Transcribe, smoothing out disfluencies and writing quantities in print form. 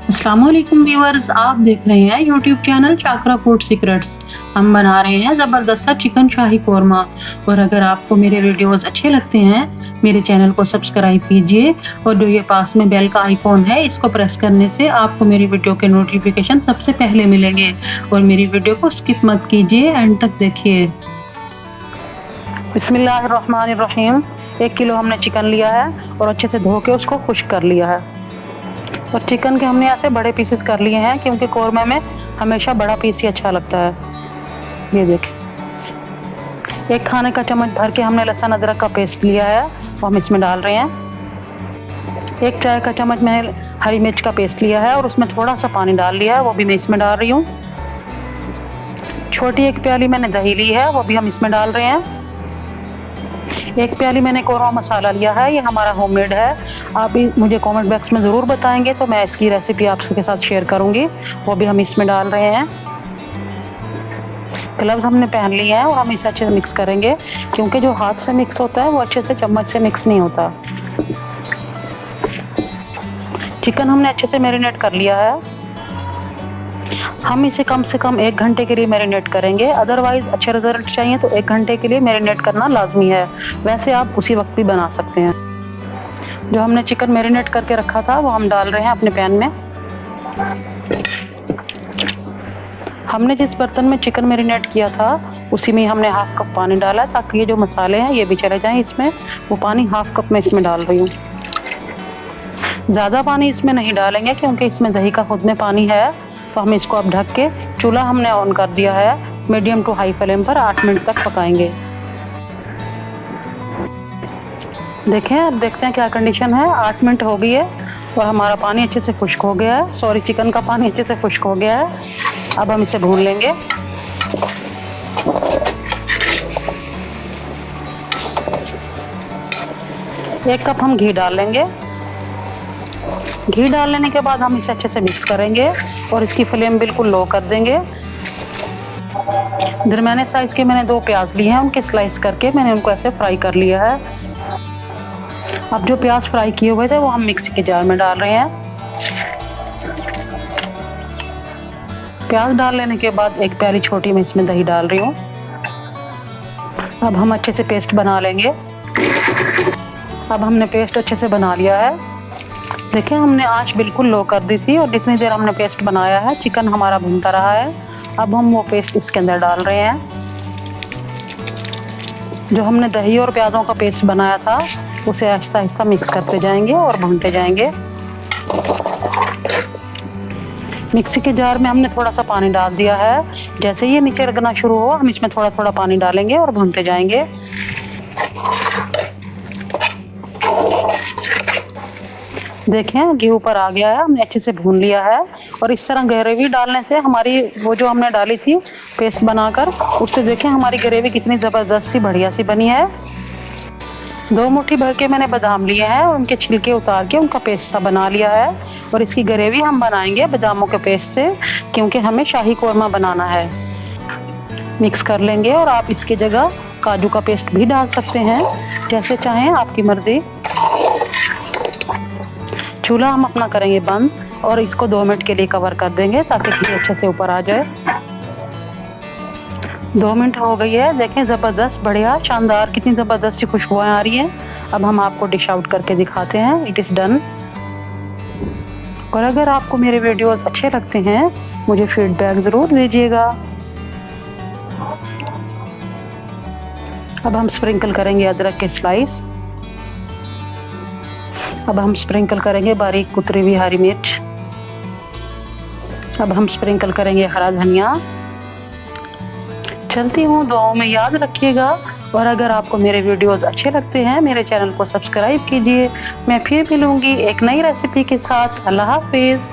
अस्सलामुअलैकुम व्यूअर्स, आप देख रहे हैं यूट्यूब चैनल चाकरा फूड सीक्रेट्स। हम बना रहे हैं ज़बरदस्त सा चिकन शाही कोरमा। और अगर आपको मेरे वीडियोस अच्छे लगते हैं, मेरे चैनल को सब्सक्राइब कीजिए और जो ये पास में बेल का आइकॉन है, इसको प्रेस करने से आपको मेरी वीडियो के नोटिफिकेशन सबसे पहले मिलेंगे। और मेरी वीडियो को स्किप मत कीजिए, एंड तक देखिए। बिस्मिल्लाहिर्रहमानिर्रहीम। 1 किलो हमने चिकन लिया है और अच्छे से धो के उसको खुश्क कर लिया है। और चिकन के हमने ऐसे बड़े पीसेस कर लिए हैं, क्योंकि कौरमा में हमेशा बड़ा पीस ही अच्छा लगता है। ये देखिए, 1 खाने का चम्मच भर के हमने लहसुन अदरक का पेस्ट लिया है, वो हम इसमें डाल रहे हैं। 1 चाय का चम्मच मैंने हरी मिर्च का पेस्ट लिया है और उसमें थोड़ा सा पानी डाल लिया है, वो भी मैं इसमें डाल रही हूँ। छोटी 1 प्याली मैंने दही ली है, वो भी हम इसमें डाल रहे हैं। 1 प्याली मैंने कोरमा मसाला लिया है, ये हमारा होममेड है। आप भी मुझे कमेंट बॉक्स में ज़रूर बताएंगे तो मैं इसकी रेसिपी आपके साथ शेयर करूंगी, वो भी हम इसमें डाल रहे हैं। ग्लव्स हमने पहन लिए हैं और हम इसे अच्छे से मिक्स करेंगे, क्योंकि जो हाथ से मिक्स होता है वो अच्छे से चम्मच से मिक्स नहीं होता। चिकन हमने अच्छे से मैरिनेट कर लिया है। हम इसे कम से कम 1 घंटे के लिए मैरिनेट करेंगे, अदरवाइज अच्छे रिजल्ट चाहिए तो 1 घंटे के लिए मैरिनेट करना लाजमी है। वैसे आप उसी वक्त भी बना सकते हैं। जो हमने चिकन मैरिनेट करके रखा था वो हम डाल रहे हैं अपने पैन में। हमने जिस बर्तन में चिकन मैरिनेट किया था उसी में हमने 1/2 कप पानी डाला, ताकि ये जो मसाले हैं ये भी चले जाएं इसमें। वो पानी 1/2 कप में इसमें डाल रही हूँ। ज़्यादा पानी इसमें नहीं डालेंगे, क्योंकि इसमें दही का खुद में पानी है। तो हम इसको अब ढक के, चूल्हा हमने ऑन कर दिया है, मीडियम टू हाई फ्लेम पर 8 मिनट तक पकाएंगे। देखें, अब देखते हैं क्या कंडीशन है। 8 मिनट हो गई है और हमारा पानी अच्छे से खुश्क हो गया है। सॉरी, चिकन का पानी अच्छे से खुश्क हो गया है। अब हम इसे भून लेंगे। एक कप हम घी डाल लेंगे। घी डाल लेने के बाद हम इसे अच्छे से मिक्स करेंगे और इसकी फ्लेम बिल्कुल लो कर देंगे। दरमियाने साइज के मैंने 2 प्याज लिए हैं, उनके स्लाइस करके मैंने उनको ऐसे फ्राई कर लिया है। अब जो प्याज फ्राई किए हुए थे वो हम मिक्सी के जार में डाल रहे हैं। प्याज डाल लेने के बाद 1 प्याली छोटी मैं इसमें दही डाल रही हूँ। अब हम अच्छे से पेस्ट बना लेंगे। अब हमने पेस्ट अच्छे से बना लिया है। देखिए, हमने आंच बिल्कुल लो कर दी थी और जितनी देर हमने पेस्ट बनाया है, चिकन हमारा भुनता रहा है। अब हम वो पेस्ट इसके अंदर डाल रहे हैं। जो हमने दही और प्याज़ों का पेस्ट बनाया था उसे आहिस्ता आहिस्ता मिक्स करते जाएंगे और भूनते जाएंगे। मिक्सी के जार में हमने थोड़ा सा पानी डाल दिया है। जैसे ये नीचे लगना शुरू हो, हम इसमें थोड़ा थोड़ा पानी डालेंगे और भूनते जाएंगे। देखें, घी ऊपर आ गया है, हमने अच्छे से भून लिया है। और इस तरह ग्रेवी डालने से हमारी वो जो हमने डाली थी पेस्ट बनाकर, उससे देखें हमारी ग्रेवी कितनी ज़बरदस्त सी बढ़िया सी बनी है। 2 मुट्ठी भर के मैंने बादाम लिए हैं और उनके छिलके उतार के उनका पेस्ट सा बना लिया है। और इसकी ग्रेवी हम बनाएंगे बादामों के पेस्ट से, क्योंकि हमें शाही कोरमा बनाना है। मिक्स कर लेंगे और आप इसकी जगह काजू का पेस्ट भी डाल सकते हैं, जैसे चाहें, आपकी मर्जी। चूल्हा हम अपना करेंगे बंद और इसको 2 मिनट के लिए कवर कर देंगे, ताकि घी अच्छे से ऊपर आ जाए। 2 मिनट हो गई है। देखें, ज़बरदस्त, बढ़िया, शानदार, कितनी ज़बरदस्त सी खुशबुएं आ रही हैं। अब हम आपको डिश आउट करके दिखाते हैं। It is done. और अगर आपको मेरे वीडियोस अच्छे लगते हैं, मुझे फीडबैक ज़रूर दीजिएगा। अब हम स्प्रिंकल करेंगे अदरक के स्लाइस। अब हम स्प्रिंकल करेंगे बारीक कुतरी हुई हरी मिर्च। अब हम स्प्रिंकल करेंगे हरा धनिया। चलती हूँ, दुआओं में याद रखिएगा। और अगर आपको मेरे वीडियोस अच्छे लगते हैं, मेरे चैनल को सब्सक्राइब कीजिए। मैं फिर मिलूंगी एक नई रेसिपी के साथ। अल्लाह हाफिज़।